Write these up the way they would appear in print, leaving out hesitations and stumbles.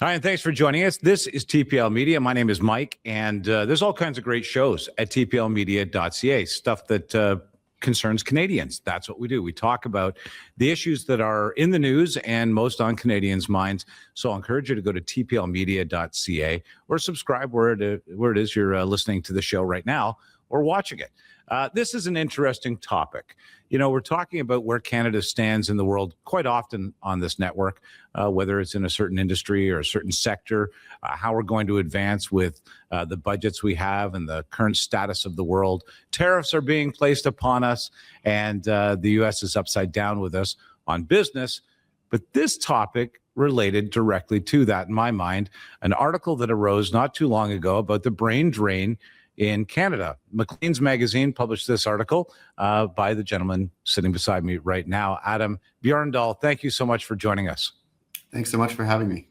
Hi, and thanks for joining us. This is TPL Media. My name is Mike, and there's all kinds of great shows at tplmedia.ca, stuff that concerns Canadians. That's what we do. We talk about the issues that are in the news and most on Canadians' minds. So I'll encourage you to go to tplmedia.ca or subscribe where it is you're listening to the show right now or watching it. This is an interesting topic. You know, we're talking about where Canada stands in the world quite often on this network, whether it's in a certain industry or a certain sector, how we're going to advance with the budgets we have and the current status of the world. Tariffs are being placed upon us, and the U.S. is upside down with us on business. But this topic related directly to that, in my mind, an article that arose not too long ago about the brain drain in Canada. Maclean's magazine published this article by the gentleman sitting beside me right now, Adam Bjorndahl. Thank you so much for joining us. Thanks so much for having me.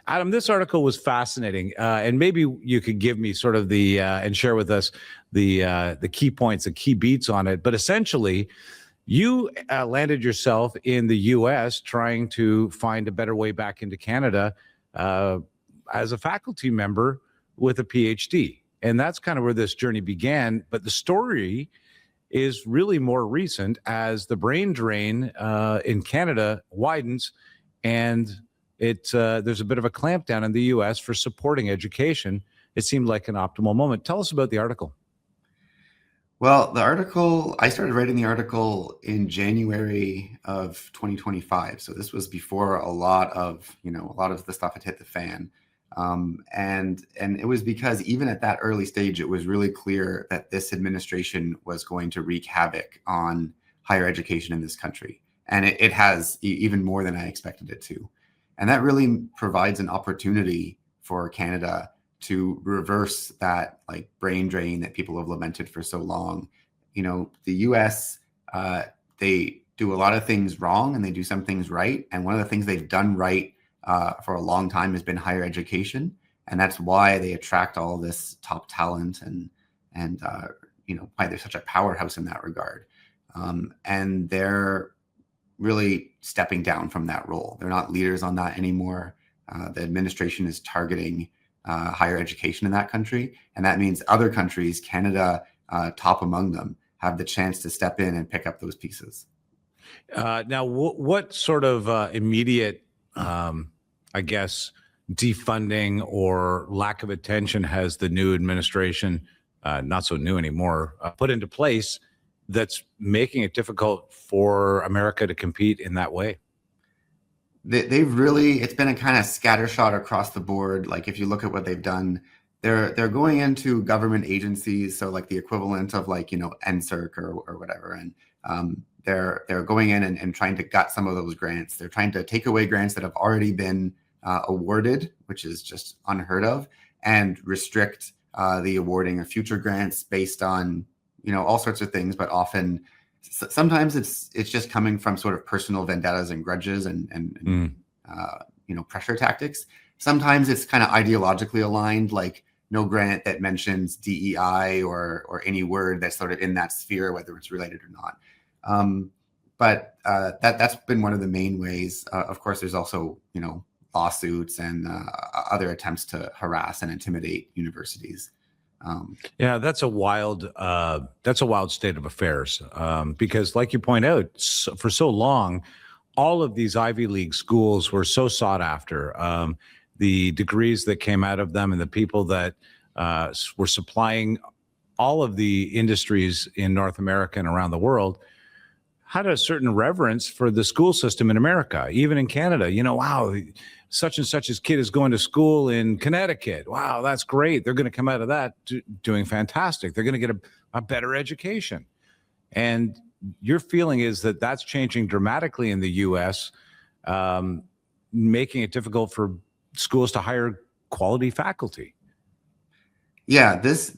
Adam, this article was fascinating, and maybe you could give me sort of the and share with us the key points, the key beats on it. But essentially, you landed yourself in the U.S. trying to find a better way back into Canada as a faculty member with a PhD. And that's kind of where this journey began. But the story is really more recent as the brain drain in Canada widens, and there's a bit of a clampdown in the U.S. for supporting education. It seemed like an optimal moment. Tell us about the article. Well, I started writing the article in January of 2025. So this was before a lot of the stuff had hit the fan. And it was because even at that early stage, it was really clear that this administration was going to wreak havoc on higher education in this country. And it has even more than I expected it to. And that really provides an opportunity for Canada to reverse that brain drain that people have lamented for so long. You know, the US, they do a lot of things wrong and they do some things right. And one of the things they've done right for a long time has been higher education, and that's why they attract all this top talent and why they're such a powerhouse in that regard. And they're really stepping down from that role. They're not leaders on that anymore. The administration is targeting higher education in that country, and that means other countries, Canada top among them, have the chance to step in and pick up those pieces. Now, what sort of immediate I guess, defunding or lack of attention has the new administration, not so new anymore, put into place that's making it difficult for America to compete in that way? It's been a kind of scattershot across the board. Like if you look at what they've done, they're going into government agencies, so like the equivalent of NSERC or whatever, and they're going in and trying to gut some of those grants. They're trying to take away grants that have already been awarded, which is just unheard of, and restrict the awarding of future grants based on all sorts of things. But often, sometimes it's just coming from sort of personal vendettas and grudges and pressure tactics. Sometimes it's kind of ideologically aligned, like no grant that mentions DEI or any word that's sort of in that sphere, whether it's related or not. But that's been one of the main ways. Of course, there's also, lawsuits and other attempts to harass and intimidate universities. Yeah, that's a wild state of affairs. Because like you point out, for so long, all of these Ivy League schools were so sought after. The degrees that came out of them and the people that were supplying all of the industries in North America and around the world had a certain reverence for the school system in America, even in Canada. Wow, such and such's kid is going to school in Connecticut. Wow, that's great. They're going to come out of that doing fantastic. They're going to get a better education. And your feeling is that that's changing dramatically in the U.S., making it difficult for schools to hire quality faculty. Yeah, this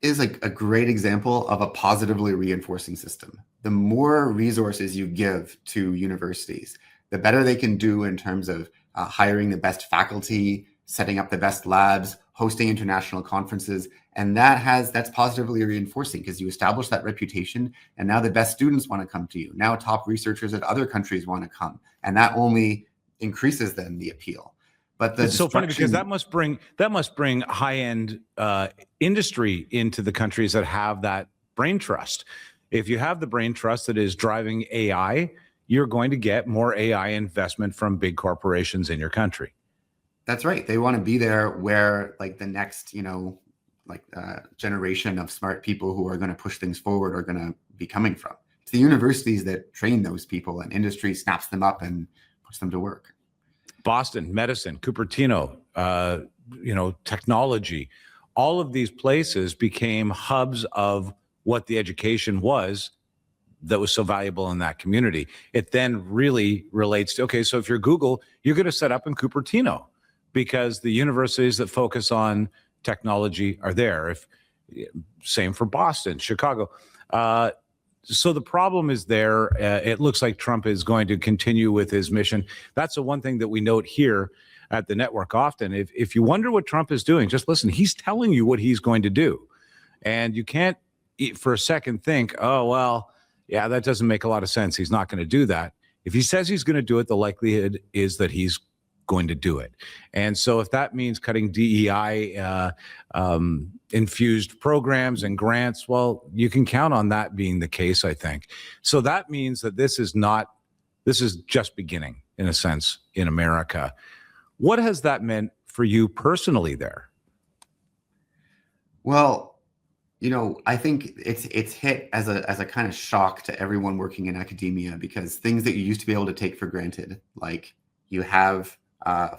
is a great example of a positively reinforcing system. The more resources you give to universities, the better they can do in terms of hiring the best faculty, setting up the best labs, hosting international conferences. And that's positively reinforcing because you establish that reputation, and now the best students want to come to you. Now top researchers at other countries want to come, and that only increases then the appeal. But the It's so funny because destruction, that must bring high-end industry into the countries that have that brain trust. If you have the brain trust that is driving AI, you're going to get more AI investment from big corporations in your country. that's right. They want to be there where like the next, generation of smart people who are going to push things forward are going to be coming from. It's the universities that train those people, and industry snaps them up and puts them to work. Boston, medicine, Cupertino, technology, all of these places became hubs of what the education was that was so valuable in that community. It then really relates to, okay, so if you're Google, you're going to set up in Cupertino because the universities that focus on technology are there. Same for Boston, Chicago. So the problem is there. It looks like Trump is going to continue with his mission. That's the one thing that we note here at the network often. If you wonder what Trump is doing, just listen. He's telling you what he's going to do. And you can't for a second think, oh, well, yeah, that doesn't make a lot of sense. He's not going to do that. If he says he's going to do it, the likelihood is that he's going to do it. And so if that means cutting DEI infused programs and grants, well, you can count on that being the case, I think. So that means that this is just beginning, in a sense, in America. What has that meant for you personally there? Well, I think it's hit as a kind of shock to everyone working in academia, because things that you used to be able to take for granted, like you have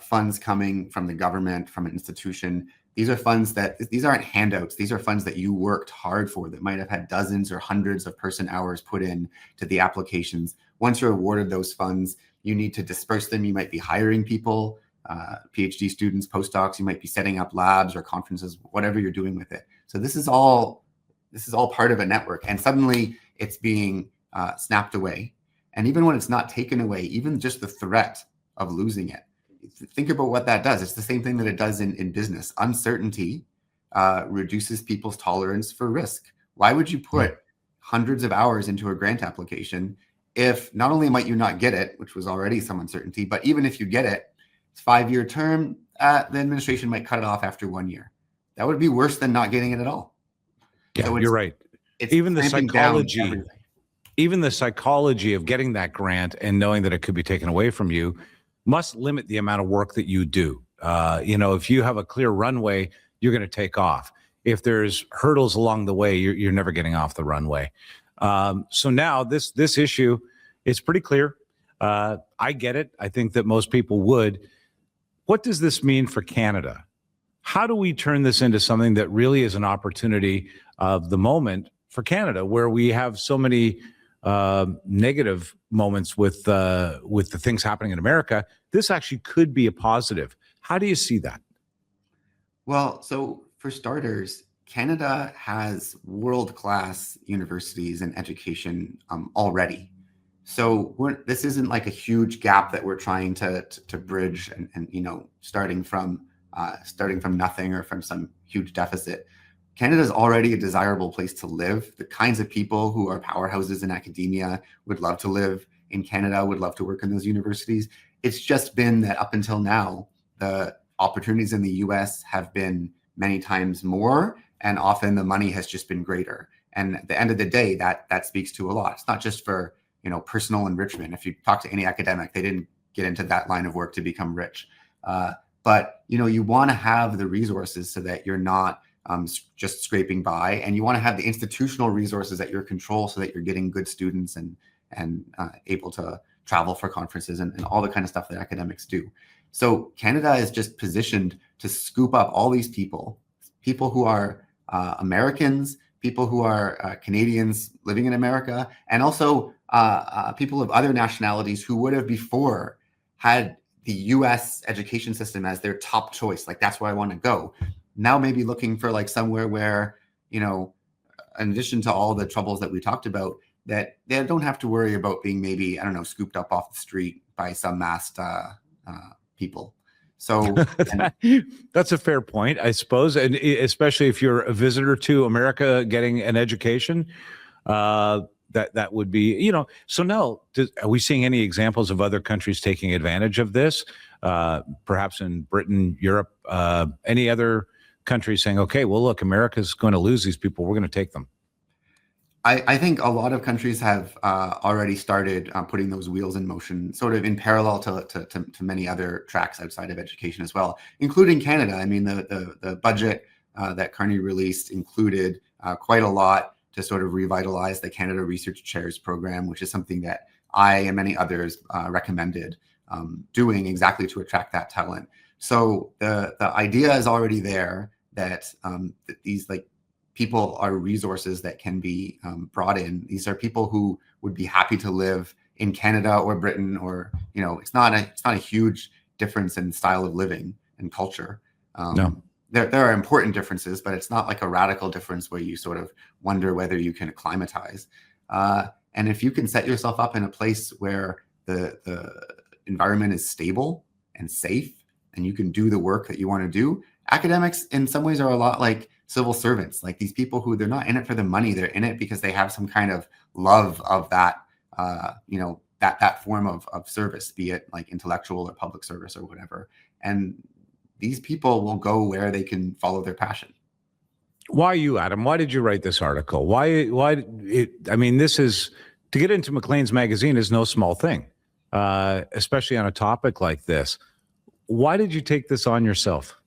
funds coming from the government, from an institution. These aren't handouts. These are funds that you worked hard for, that might have had dozens or hundreds of person hours put in to the applications. Once you're awarded those funds, you need to disperse them. You might be hiring people, PhD students, postdocs. You might be setting up labs or conferences, whatever you're doing with it. So this is all part of a network, and suddenly it's being snapped away. And even when it's not taken away, even just the threat of losing it, think about what that does. It's the same thing that it does in business. Uncertainty reduces people's tolerance for risk. Why would you put hundreds of hours into a grant application if not only might you not get it, which was already some uncertainty, but even if you get it, it's a 5-year term, the administration might cut it off after 1 year. That would be worse than not getting it at all. Yeah, so you're right. Even the psychology of getting that grant and knowing that it could be taken away from you must limit the amount of work that you do. If you have a clear runway, you're going to take off. If there's hurdles along the way, you're never getting off the runway. So now this issue, it's pretty clear. I get it. I think that most people would. What does this mean for Canada? How do we turn this into something that really is an opportunity of the moment for Canada, where we have so many negative moments with the things happening in America? This actually could be a positive. How do you see that? Well, so for starters, Canada has world-class universities and education already. So this isn't like a huge gap that we're trying to bridge and starting from nothing or from some huge deficit. Canada is already a desirable place to live. The kinds of people who are powerhouses in academia would love to live in Canada, would love to work in those universities. It's just been that up until now, the opportunities in the US have been many times more, and often the money has just been greater. And at the end of the day, that speaks to a lot. It's not just for personal enrichment. If you talk to any academic, they didn't get into that line of work to become rich. But you want to have the resources so that you're not just scraping by, and you want to have the institutional resources at your control so that you're getting good students and able to travel for conferences and all the kind of stuff that academics do. So Canada is just positioned to scoop up all these people who are Americans, people who are Canadians living in America, and also people of other nationalities who would have before had the US education system as their top choice. Like, that's where I want to go. Now maybe looking for like somewhere where, in addition to all the troubles that we talked about, that they don't have to worry about being maybe, scooped up off the street by some masked people. So that's a fair point, I suppose. And especially if you're a visitor to America getting an education, that would be, so now are we seeing any examples of other countries taking advantage of this? Perhaps in Britain, Europe, any other countries saying, okay, well, look, America's going to lose these people. We're going to take them. I think a lot of countries have already started putting those wheels in motion, sort of in parallel to many other tracks outside of education as well, including Canada. I mean, the budget that Carney released included quite a lot to sort of revitalize the Canada Research Chairs program, which is something that I and many others recommended doing exactly to attract that talent. So the idea is already there that these people are resources that can be brought in. These are people who would be happy to live in Canada or Britain, or it's not a huge difference in style of living and culture. No. There are important differences, but it's not like a radical difference where you sort of wonder whether you can acclimatize. And if you can set yourself up in a place where the environment is stable and safe, and you can do the work that you want to do, academics in some ways are a lot like civil servants, like these people who they're not in it for the money, they're in it because they have some kind of love of that, that form of service, be it like intellectual or public service or whatever. And these people will go where they can follow their passion. Why you, Adam? Why did you write this article? This is, to get into Maclean's magazine is no small thing, especially on a topic like this. Why did you take this on yourself?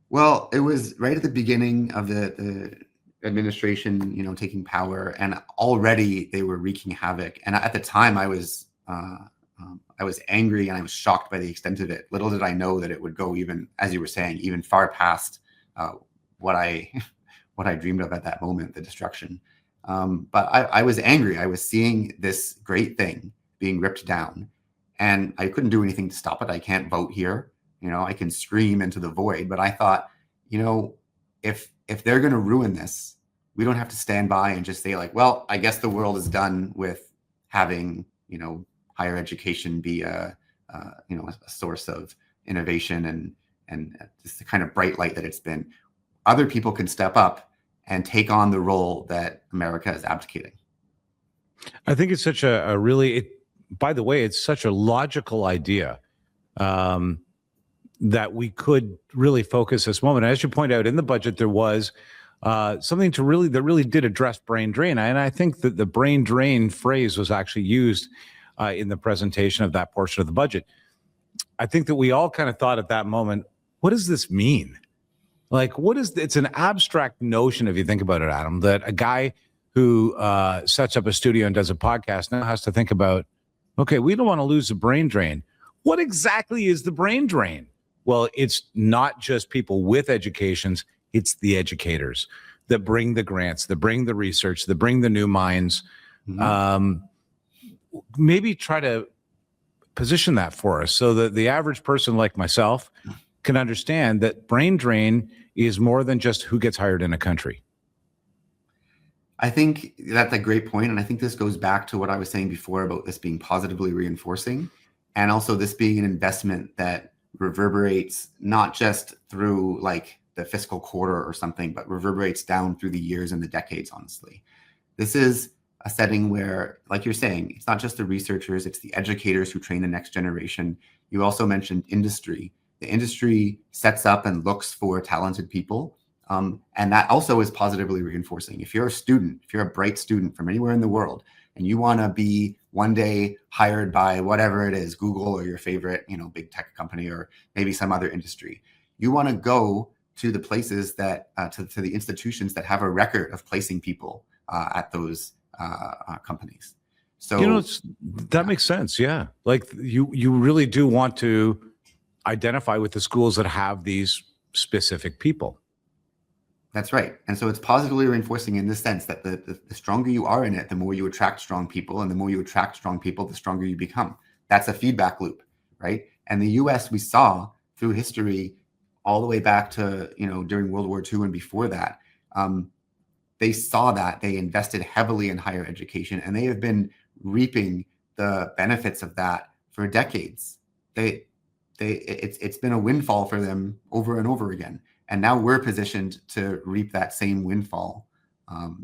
Well, it was right at the beginning of the administration, taking power, and already they were wreaking havoc. And at the time, I was angry and I was shocked by the extent of it. Little did I know that it would go even, as you were saying, even far past what I dreamed of at that moment, the destruction. But I was angry. I was seeing this great thing being ripped down, and I couldn't do anything to stop it. I can't vote here. I can scream into the void, but I thought, if they're going to ruin this, we don't have to stand by and just say well, I guess the world is done with having, higher education be a source of innovation and just the kind of bright light that it's been. Other people can step up and take on the role that America is abdicating. I think it's such by the way, it's such a logical idea. That we could really focus this moment. As you point out, in the budget, there was something that really did address brain drain. And I think that the brain drain phrase was actually used in the presentation of that portion of the budget. I think that we all kind of thought at that moment, what does this mean? It's an abstract notion, if you think about it, Adam, that a guy who sets up a studio and does a podcast now has to think about, okay, we don't want to lose the brain drain. What exactly is the brain drain? Well, it's not just people with educations, it's the educators that bring the grants, that bring the research, that bring the new minds. Mm-hmm. Maybe try to position that for us so that the average person like myself can understand that brain drain is more than just who gets hired in a country. I think that's a great point. And I think this goes back to what I was saying before about this being positively reinforcing, and also this being an investment that reverberates not just through the fiscal quarter or something, but reverberates down through the years and the decades, honestly. This is a setting where, like you're saying, it's not just the researchers, it's the educators who train the next generation. You also mentioned industry. The industry sets up and looks for talented people. And that also is positively reinforcing. If you're a student, if you're a bright student from anywhere in the world, and you want to be one day hired by whatever it is, Google or your favorite, big tech company, or maybe some other industry, you want to go to the places that, to the institutions that have a record of placing people at those companies. So that makes sense. Yeah. You really do want to identify with the schools that have these specific people. That's right. And so it's positively reinforcing in the sense that the stronger you are in it, the more you attract strong people, and the more you attract strong people, the stronger you become. That's a feedback loop, right? And the US, we saw through history all the way back to, during World War II and before that, they saw that they invested heavily in higher education, and they have been reaping the benefits of that for decades. It's been a windfall for them over and over again. And now we're positioned to reap that same windfall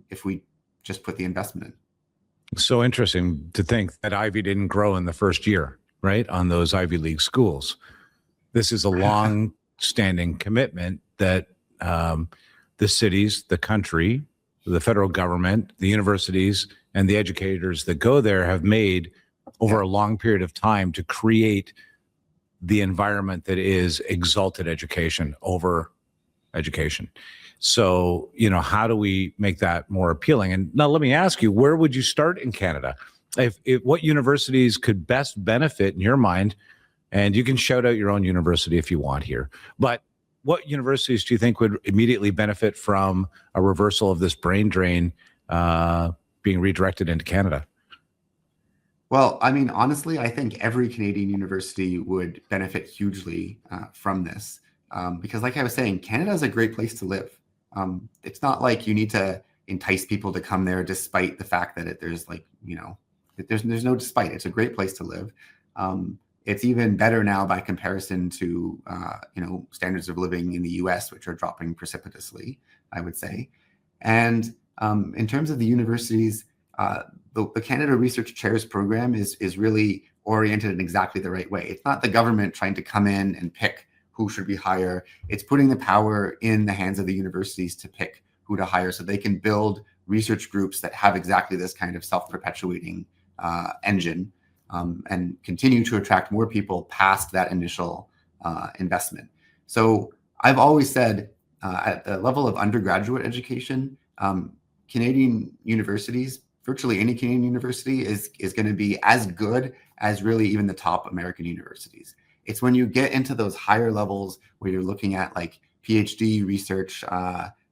if we just put the investment in. So interesting to think that Ivy didn't grow in the first year, right? On those Ivy League schools. This is a long-standing commitment that the cities, the country, the federal government, the universities, and the educators that go there have made over a long period of time to create the environment that is exalted education over education. So, how do we make that more appealing? And now let me ask you, where would you start in Canada? If what universities could best benefit in your mind, and you can shout out your own university if you want here, but what universities do you think would immediately benefit from a reversal of this brain drain being redirected into Canada? Well, I mean, honestly, I think every Canadian university would benefit hugely from this because, like I was saying, Canada is a great place to live. It's not like you need to entice people to come there, despite the fact that there's no despite. It's a great place to live. It's even better now by comparison to standards of living in the U.S., which are dropping precipitously, I would say. And in terms of the universities, the Canada Research Chairs program is really oriented in exactly the right way. It's not the government trying to come in and pick who should we hire. It's putting the power in the hands of the universities to pick who to hire so they can build research groups that have exactly this kind of self-perpetuating engine and continue to attract more people past that initial investment. So I've always said at the level of undergraduate education, Canadian universities, virtually any Canadian university is going to be as good as really even the top American universities. It's when you get into those higher levels where you're looking at like PhD research,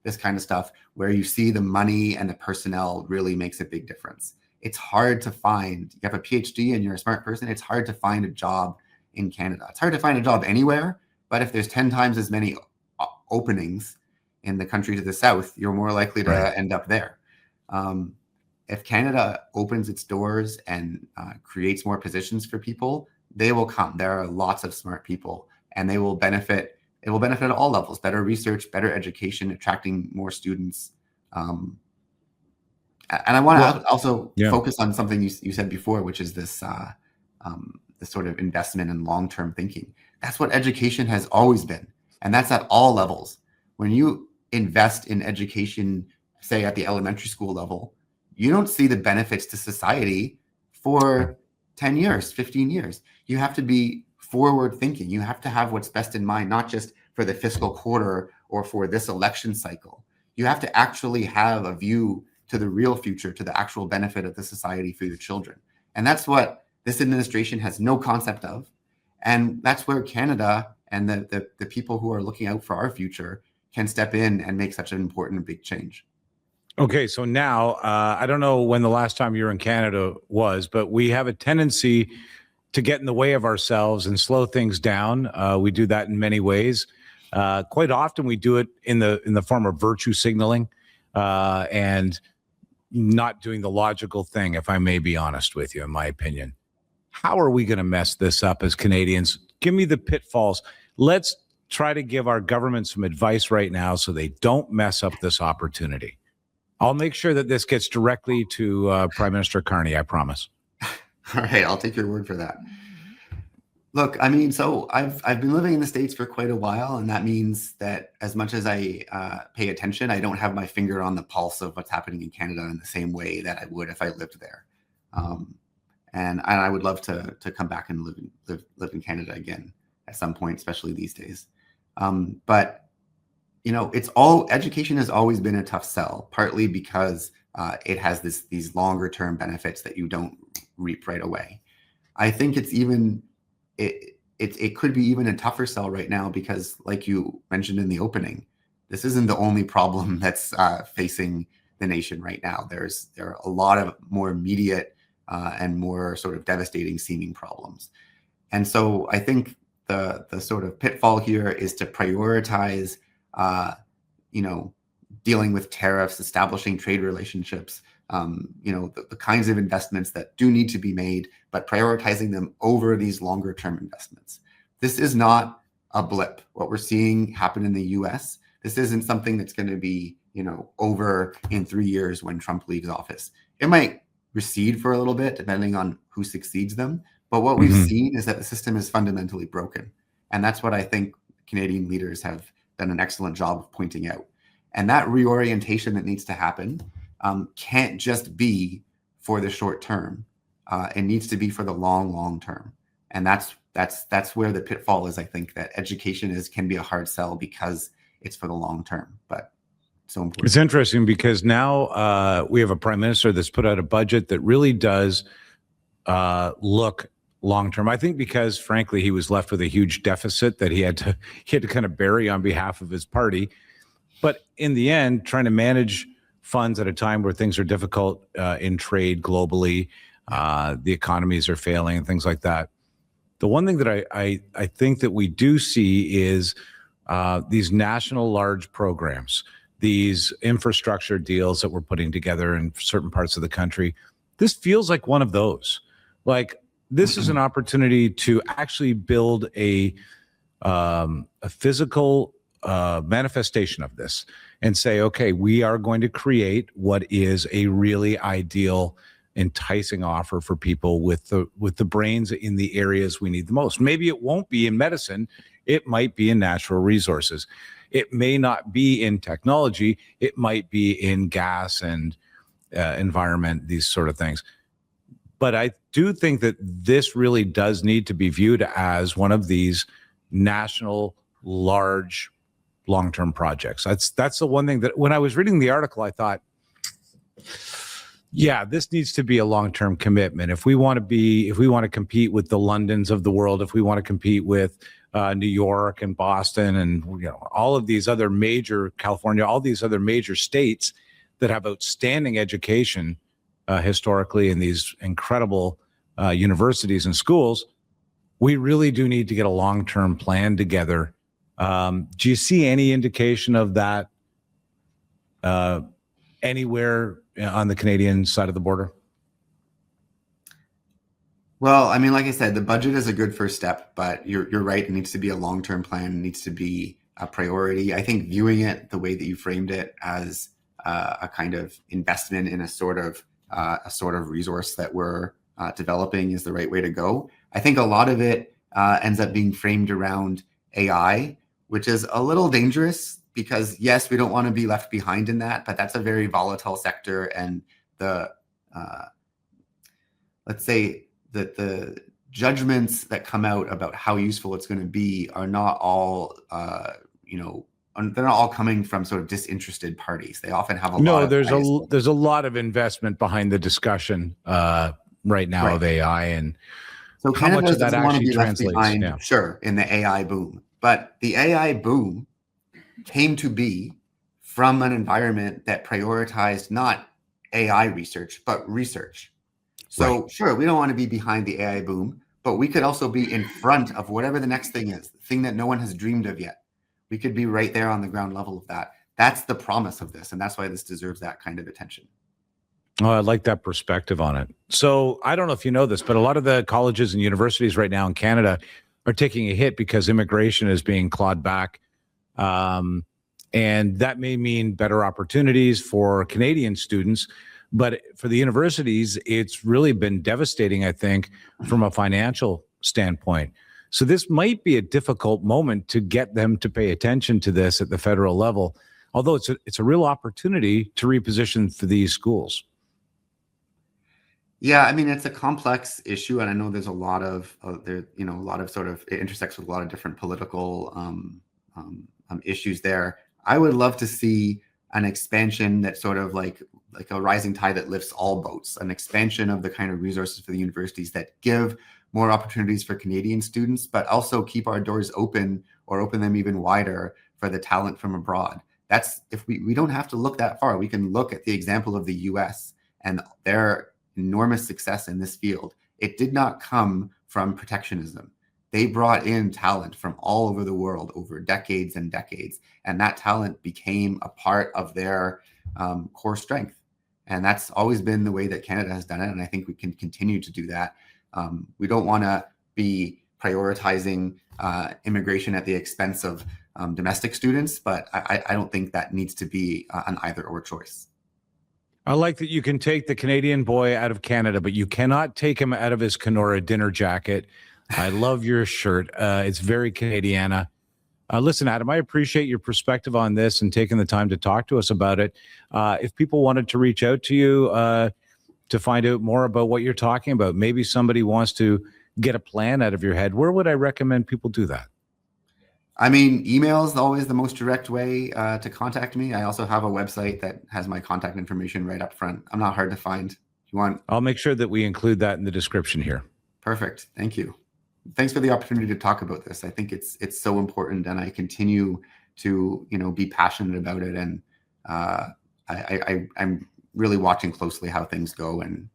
this kind of stuff, where you see the money and the personnel really makes a big difference. It's hard to find, you have a PhD and you're a smart person, it's hard to find a job in Canada. It's hard to find a job anywhere, but if there's 10 times as many openings in the country to the south, you're more likely to end up there. If Canada opens its doors and creates more positions for people, they will come. There are lots of smart people and they will benefit. It will benefit at all levels, better research, better education, attracting more students. And I want to also focus on something you said before, which is this sort of investment in long-term thinking. That's what education has always been. And that's at all levels. When you invest in education, say at the elementary school level, you don't see the benefits to society for 10 years, 15 years. You have to be forward thinking. You have to have what's best in mind, not just for the fiscal quarter or for this election cycle. You have to actually have a view to the real future, to the actual benefit of the society for your children. And that's what this administration has no concept of. And that's where Canada and the people who are looking out for our future can step in and make such an important big change. Okay, so now I don't know when the last time you were in Canada was, but we have a tendency to get in the way of ourselves and slow things down. We do that in many ways. Quite often, we do it in the form of virtue signaling and not doing the logical thing. If I may be honest with you, in my opinion, how are we going to mess this up as Canadians? Give me the pitfalls. Let's try to give our government some advice right now so they don't mess up this opportunity. I'll make sure that this gets directly to Prime Minister Carney, I promise. All right, I'll take your word for that. Look, I mean, so I've been living in the States for quite a while, and that means that as much as I pay attention, I don't have my finger on the pulse of what's happening in Canada in the same way that I would if I lived there. And I would love to come back and live in Canada again at some point, especially these days. But education has always been a tough sell, partly because it has these longer term benefits that you don't reap right away. I think it could be even a tougher sell right now because, like you mentioned in the opening, this isn't the only problem that's facing the nation right now. There are a lot of more immediate and more sort of devastating seeming problems. And so I think the sort of pitfall here is to prioritize dealing with tariffs, establishing trade relationships, the kinds of investments that do need to be made, but prioritizing them over these longer term investments. This is not a blip. What we're seeing happen in the US, this isn't something that's going to be over in 3 years when Trump leaves office. It might recede for a little bit depending on who succeeds them. But what we've seen is that the system is fundamentally broken. And that's what I think Canadian leaders have done an excellent job of pointing out. And that reorientation that needs to happen can't just be for the short term. It needs to be for the long term. And that's where the pitfall is. I think that education can be a hard sell because it's for the long term, but so important. It's interesting because now we have a prime minister that's put out a budget that really does look long term. I think because, frankly, he was left with a huge deficit that he had to kind of bury on behalf of his party. But in the end, trying to manage funds at a time where things are difficult in trade globally, the economies are failing and things like that. The one thing that I think that we do see is these national large programs, these infrastructure deals that we're putting together in certain parts of the country. This feels like one of those. Like, this is an opportunity to actually build a physical manifestation of this and say, okay, we are going to create what is a really ideal, enticing offer for people with the brains in the areas we need the most. Maybe it won't be in medicine. It might be in natural resources. It may not be in technology. It might be in gas and environment, these sort of things. But I do think that this really does need to be viewed as one of these national, large, long-term projects. That's the one thing that when I was reading the article, I thought, yeah, this needs to be a long-term commitment. If we want to compete with the Londons of the world, if we want to compete with New York and Boston and all of these other major, California, all these other major states that have outstanding education historically in these incredible universities and schools, we really do need to get a long-term plan together. Do you see any indication of that anywhere on the Canadian side of the border? Well, I mean, like I said, the budget is a good first step, but you're right. It needs to be a long-term plan. It needs to be a priority. I think viewing it the way that you framed it as a kind of investment in a sort of resource that we're developing is the right way to go. I think a lot of it ends up being framed around AI, which is a little dangerous because, yes, we don't want to be left behind in that, but that's a very volatile sector. And let's say that the judgments that come out about how useful it's going to be are not all, they're not all coming from sort of disinterested parties. They often have there's a lot of investment behind the discussion right now of AI, and so how much of that actually translates. Sure, in the AI boom, but the AI boom came to be from an environment that prioritized not AI research but research. So sure, we don't want to be behind the AI boom, but we could also be in front of whatever the next thing is, the thing that no one has dreamed of yet. We could be right there on the ground level of that. That's the promise of this, and that's why this deserves that kind of attention. Oh, I like that perspective on it. So I don't know if you know this, but a lot of the colleges and universities right now in Canada are taking a hit because immigration is being clawed back. And that may mean better opportunities for Canadian students. But for the universities, it's really been devastating, I think, from a financial standpoint. So this might be a difficult moment to get them to pay attention to this at the federal level, although it's a real opportunity to reposition for these schools. Yeah, I mean, it's a complex issue, and I know there's a lot of it intersects with a lot of different political issues there. I would love to see an expansion that sort of like a rising tide that lifts all boats, an expansion of the kind of resources for the universities that give more opportunities for Canadian students, but also keep our doors open or open them even wider for the talent from abroad. That's if we don't have to look that far. We can look at the example of the US and their enormous success in this field. It did not come from protectionism. They brought in talent from all over the world over decades and decades, and that talent became a part of their core strength. And that's always been the way that Canada has done it, and I think we can continue to do that. We don't want to be prioritizing immigration at the expense of domestic students, but I don't think that needs to be an either or choice. I like that you can take the Canadian boy out of Canada, but you cannot take him out of his Kenora dinner jacket. I love your shirt. It's very Canadiana. Listen, Adam, I appreciate your perspective on this and taking the time to talk to us about it. If people wanted to reach out to you to find out more about what you're talking about, maybe somebody wants to get a plan out of your head, where would I recommend people do that? I mean, email is always the most direct way to contact me. I also have a website that has my contact information right up front. I'm not hard to find. If you want, I'll make sure that we include that in the description here. Perfect. Thank you. Thanks for the opportunity to talk about this. I think it's so important, and I continue to be passionate about it. And I'm really watching closely how things go and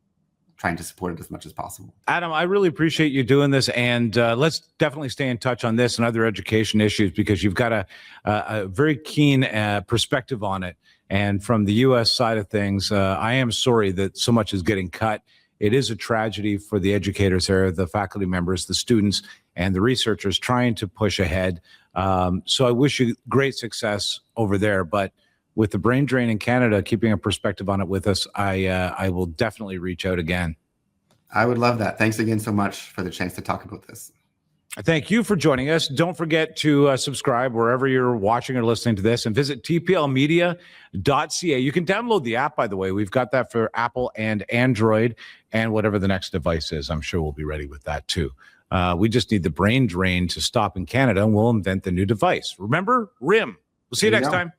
trying to support it as much as possible. Adam, I really appreciate you doing this, and let's definitely stay in touch on this and other education issues, because you've got a very keen perspective on it. And from the U.S. side of things, I am sorry that so much is getting cut. It is a tragedy for the educators there, the faculty members, the students, and the researchers trying to push ahead. So I wish you great success over there. But with the brain drain in Canada, keeping a perspective on it with us, I will definitely reach out again. I would love that. Thanks again so much for the chance to talk about this. Thank you for joining us. Don't forget to subscribe wherever you're watching or listening to this, and visit tplmedia.ca. You can download the app, by the way. We've got that for Apple and Android and whatever the next device is. I'm sure we'll be ready with that too. We just need the brain drain to stop in Canada, and we'll invent the new device. Remember, RIM. We'll see you next time.